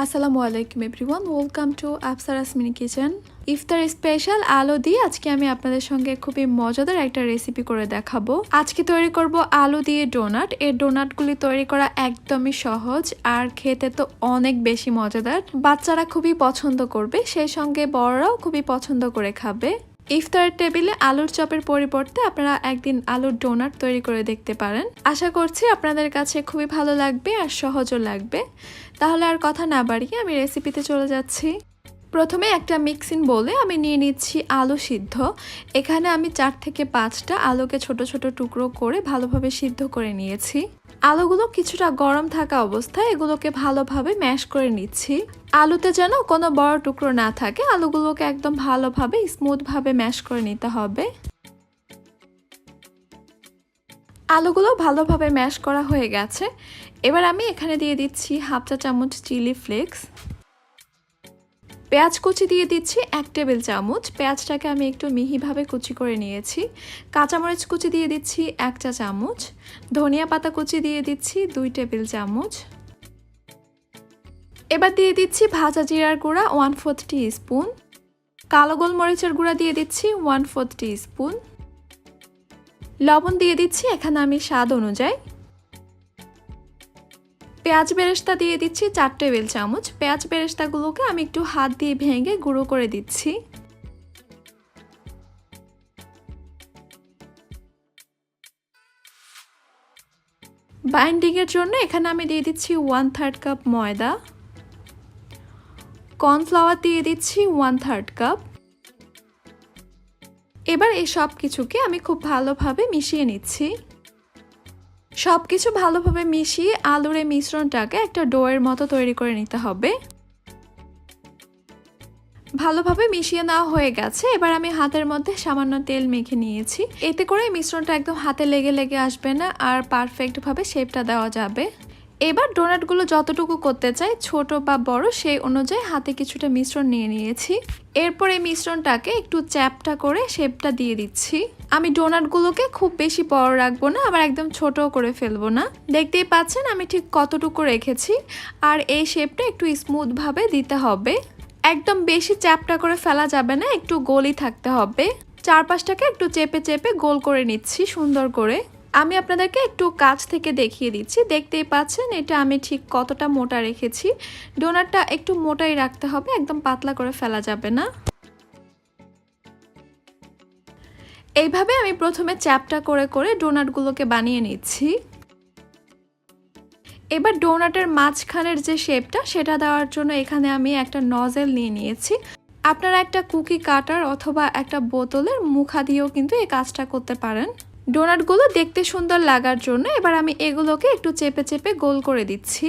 আসসালামু আলাইকুম everyone, welcome to Afsara's mini kitchen. ইফতার স্পেশাল আলু দিয়ে আজকে আমি আপনাদের সঙ্গে খুবই মজাদার একটা রেসিপি করে দেখাবো। আজকে তৈরি করব আলু দিয়ে ডোনাট। এই ডোনাটগুলি তৈরি করা একদমই সহজ আর খেতে তো অনেক বেশি মজাদার। বাচ্চারা খুবই পছন্দ করবে, সেই সঙ্গে বড়রাও খুবই পছন্দ করে খাবে। ইফতারের টেবিলে আলুর চপের পরিবর্তে আপনারা একদিন আলুর ডোনাট তৈরি করে দেখতে পারেন। আশা করছি আপনাদের কাছে খুবই ভালো লাগবে আর সহজও লাগবে। তাহলে আর কথা না বাড়িয়ে আমি রেসিপিতে চলে যাচ্ছি। প্রথমে একটা মিক্সিং বোলে আমি নিয়ে নিচ্ছি আলু সিদ্ধ। এখানে আমি 4 থেকে 5টা আলুকে ছোট ছোট টুকরো করে ভালোভাবে সিদ্ধ করে নিয়েছি। আলুগুলো কিছুটা গরম থাকা অবস্থায় এগুলোকে ভালোভাবে ম্যাশ করে নিচ্ছি। আলুতে যেন কোনো বড় টুকরো না থাকে, আলুগুলোকে একদম ভালোভাবে স্মুথভাবে ম্যাশ করে নিতে হবে। আলুগুলো ভালোভাবে ম্যাশ করা হয়ে গেছে। এবার আমি এখানে দিয়ে দিচ্ছি 1/2 চা চামচ চিলি ফ্লেক্স। পেঁয়াজ কুচি দিয়ে দিচ্ছি 1 টেবিল চামচ। পেঁয়াজটাকে আমি একটু মিহিভাবে কুচি করে নিয়েছি। কাঁচামরিচ কুচি দিয়ে দিচ্ছি 1 চা চামচ। ধনিয়া পাতা কুচি দিয়ে দিচ্ছি 2 টেবিল চামচ। এবার দিয়ে দিচ্ছি ভাজা জিরার গুঁড়া 1/4 টিস্পুন। কালো গোলমরিচের গুঁড়া দিয়ে দিচ্ছি 1/4 টিস্পুন। লবণ দিয়ে দিচ্ছি এখানে আমি স্বাদ অনুযায়ী। পেঁয়াজ বেরেস্তা দিয়ে দিচ্ছি 4 টেবিল চামচ। পেঁয়াজ বেরেস্তাগুলোকে আমি একটু হাত দিয়ে ভেঙে গুঁড়ো করে দিচ্ছি। বাইন্ডিংয়ের জন্য এখানে আমি দিয়ে দিচ্ছি 1/3 কাপ ময়দা। কর্নফ্লাওয়ার দিয়ে দিচ্ছি 1/3 কাপ। এবার এই সব কিছুকে আমি খুব ভালোভাবে মিশিয়ে নিচ্ছি। সবকিছু ভালোভাবে মিশিয়ে আলুর এই মিশ্রণটাকে একটা ডোয়ের মতো তৈরি করে নিতে হবে। ভালোভাবে মিশিয়ে নেওয়া হয়ে গেছে। এবার আমি হাতের মধ্যে সামান্য তেল মেখে নিয়েছি। এতে করে মিশ্রণটা একদম হাতে লেগে লেগে আসবে না আর পারফেক্টভাবে শেপটা দেওয়া যাবে। এবার ডোনাটগুলো যতটুকু করতে চাই, ছোট বা বড়, সেই অনুযায়ী হাতে কিছুটা মিশ্রণ নিয়ে নিয়েছি। এরপর এই মিশ্রণটাকে একটু চ্যাপটা করে শেপটা দিয়ে দিচ্ছি। আমি ডোনাটগুলোকে খুব বেশি বড় রাখবো না, আবার একদম ছোটও করে ফেলবো না। দেখতেই পাচ্ছেন আমি ঠিক কতটুকু রেখেছি। আর এই শেপটা একটু স্মুথভাবে দিতে হবে। একদম বেশি চ্যাপটা করে ফেলা যাবে না, একটু গোলই থাকতে হবে। চারপাশটাকে একটু চেপে চেপে গোল করে নিচ্ছি সুন্দর করে। আমি আপনাদেরকে একটু কাছ থেকে দেখিয়ে দিচ্ছি। দেখতেই পাচ্ছেন এটা আমি ঠিক কতটা মোটা রেখেছি। ডোনাটটা একটু মোটাই রাখতে হবে, একদম পাতলা করে ফেলা যাবে না। এইভাবে আমি প্রথমে চ্যাপটা করে করে ডোনাটগুলোকে বানিয়ে নিচ্ছি। এবার ডোনাটের মাঝখানের যে শেপটা, সেটা দেওয়ার জন্য এখানে আমি একটা নজেল নিয়ে নিয়েছি। আপনারা একটা কুকি কাটার অথবা একটা বোতলের মুখা দিয়েও কিন্তু এই কাজটা করতে পারেন। ডোনাটগুলো দেখতে সুন্দর লাগার জন্য এবার আমি এগুলোকে একটু চেপে চেপে গোল করে দিচ্ছি।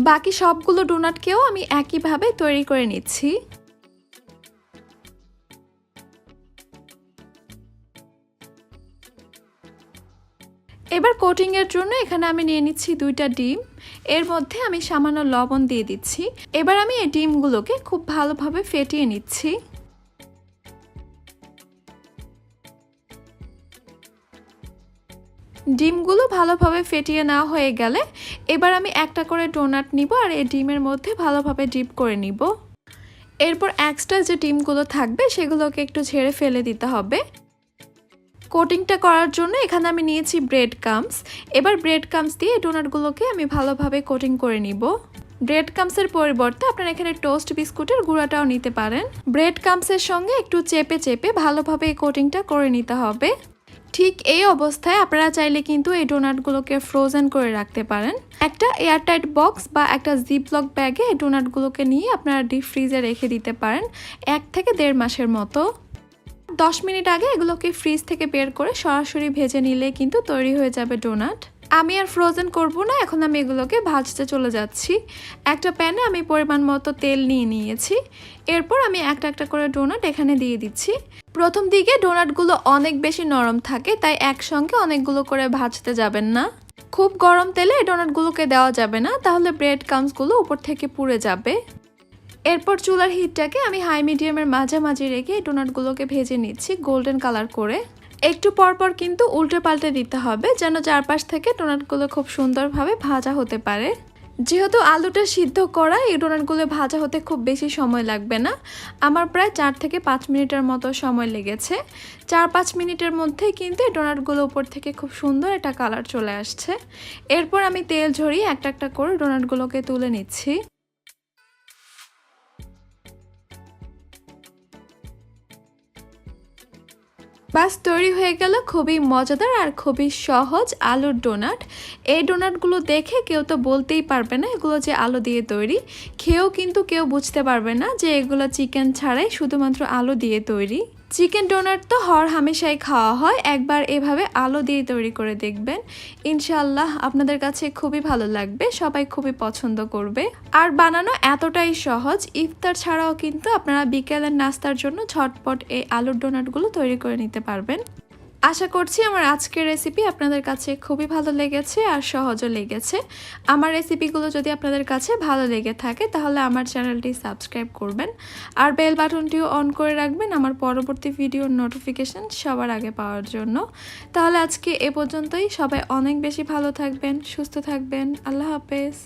বাকি সবগুলো ডোনাটকেও আমি একইভাবে তৈরি করে নিচ্ছি। এবার কোটিংয়ের জন্য এখানে আমি নিয়ে নিচ্ছি 2টা ডিম। এর মধ্যে আমি সামান্য লবণ দিয়ে দিচ্ছি। এবার আমি এই ডিমগুলোকে খুব ভালোভাবে ফেটিয়ে নিচ্ছি। ডিমগুলো ভালোভাবে ফেটিয়ে নেওয়া হয়ে গেলে এবার আমি একটা করে ডোনাট নিব আর এই ডিমের মধ্যে ভালোভাবে ডিপ করে নিব। এরপর এক্সট্রা যে ডিমগুলো থাকবে সেগুলোকে একটু ঝেড়ে ফেলে দিতে হবে। কোটিংটা করার জন্য এখানে আমি নিয়েছি ব্রেড ক্রাম্বস। এবার ব্রেড ক্রাম্বস দিয়ে ডোনাটগুলোকে আমি ভালোভাবে কোটিং করে নিব। ব্রেড ক্রাম্বসের পরিবর্তে আপনারা এখানে টোস্ট বিস্কুটের গুঁড়াটাও নিতে পারেন। ব্রেড ক্রাম্বসের সঙ্গে একটু চেপে চেপে ভালোভাবে এই কোটিংটা করে নিতে হবে। ঠিক এই অবস্থায় আপনারা চাইলে কিন্তু এই ডোনাটগুলোকে ফ্রোজেন করে রাখতে পারেন। একটা এয়ারটাইট বক্স বা একটা জিপলক ব্যাগে এই ডোনাটগুলোকে নিয়ে আপনারা ডিপ ফ্রিজে রেখে দিতে পারেন 1 থেকে 1.5 মাসের মতো। 10 মিনিট আগে এগুলোকে ফ্রিজ থেকে বের করে সরাসরি ভেজে নিলে কিন্তু তৈরি হয়ে যাবে ডোনাট। আমি আর ফ্রোজেন করব না, এখন আমি এগুলোকে ভাজতে চলে যাচ্ছি। একটা প্যানে আমি পরিমাণ মতো তেল নিয়ে নিয়েছি। এরপর আমি একটা একটা করে ডোনাট এখানে দিয়ে দিচ্ছি। প্রথম দিকে ডোনাটগুলো অনেক বেশি নরম থাকে, তাই একসঙ্গে অনেকগুলো করে ভাজতে যাবেন না। খুব গরম তেলে এই ডোনাটগুলোকে দেওয়া যাবে না, তাহলে ব্রেড ক্রাম্বসগুলো উপর থেকে পুড়ে যাবে। এরপর চুলার হিটটাকে আমি হাই মিডিয়ামের মাঝামাঝি রেখে ডোনাটগুলোকে ভেজে নিচ্ছি গোল্ডেন কালার করে। একটু পরপর কিন্তু উল্টে পাল্টে দিতে হবে যেন চারপাশ থেকে ডোনাটগুলো খুব সুন্দরভাবে ভাজা হতে পারে। যেহেতু আলুটা সিদ্ধ করা, এই ডোনাটগুলো ভাজা হতে খুব বেশি সময় লাগবে না। আমার প্রায় 4 থেকে 5 মিনিটের মতো সময় লেগেছে। 4-5 মিনিটের মধ্যেই কিন্তু এই ডোনাটগুলো উপর থেকে খুব সুন্দর একটা কালার চলে আসছে। এরপর আমি তেল ঝরিয়ে একটা একটা করে ডোনাটগুলোকে তুলে নিচ্ছি। বাস তৈরি হয়ে গেল খুবই মজাদার আর খুবই সহজ আলুর ডোনাট। এই ডোনাটগুলো দেখে কেউ তো বলতেই পারবে না এগুলো যে আলু দিয়ে তৈরি। খেয়েও কিন্তু কেউ বুঝতে পারবে না যে এগুলো চিকেন ছাড়াই শুধুমাত্র আলু দিয়ে তৈরি। চিকেন ডোনাট তো হামেশাই খাওয়া হয়, একবার এভাবে আলু দিয়ে তৈরি করে দেখবেন। ইনশাআল্লাহ আপনাদের কাছে খুবই ভালো লাগবে, সবাই খুবই পছন্দ করবে। আর বানানো এতটাই সহজ, ইফতার ছাড়াও কিন্তু আপনারা বিকেলের নাস্তার জন্য ঝটপট এই আলুর ডোনাটগুলো তৈরি করে নিতে পারবেন। আশা করছি আমার আজকের রেসিপি আপনাদের কাছে খুবই ভালো লেগেছে আর সহজও লেগেছে। আমার রেসিপিগুলো যদি আপনাদের কাছে ভালো লেগে থাকে তাহলে আমার চ্যানেলটি সাবস্ক্রাইব করবেন আর বেল বাটনটিও অন করে রাখবেন আমার পরবর্তী ভিডিওর নোটিফিকেশন সবার আগে পাওয়ার জন্য। তাহলে আজকে এ পর্যন্তই, সবাই অনেক বেশি ভালো থাকবেন, সুস্থ থাকবেন। আল্লাহ হাফেজ।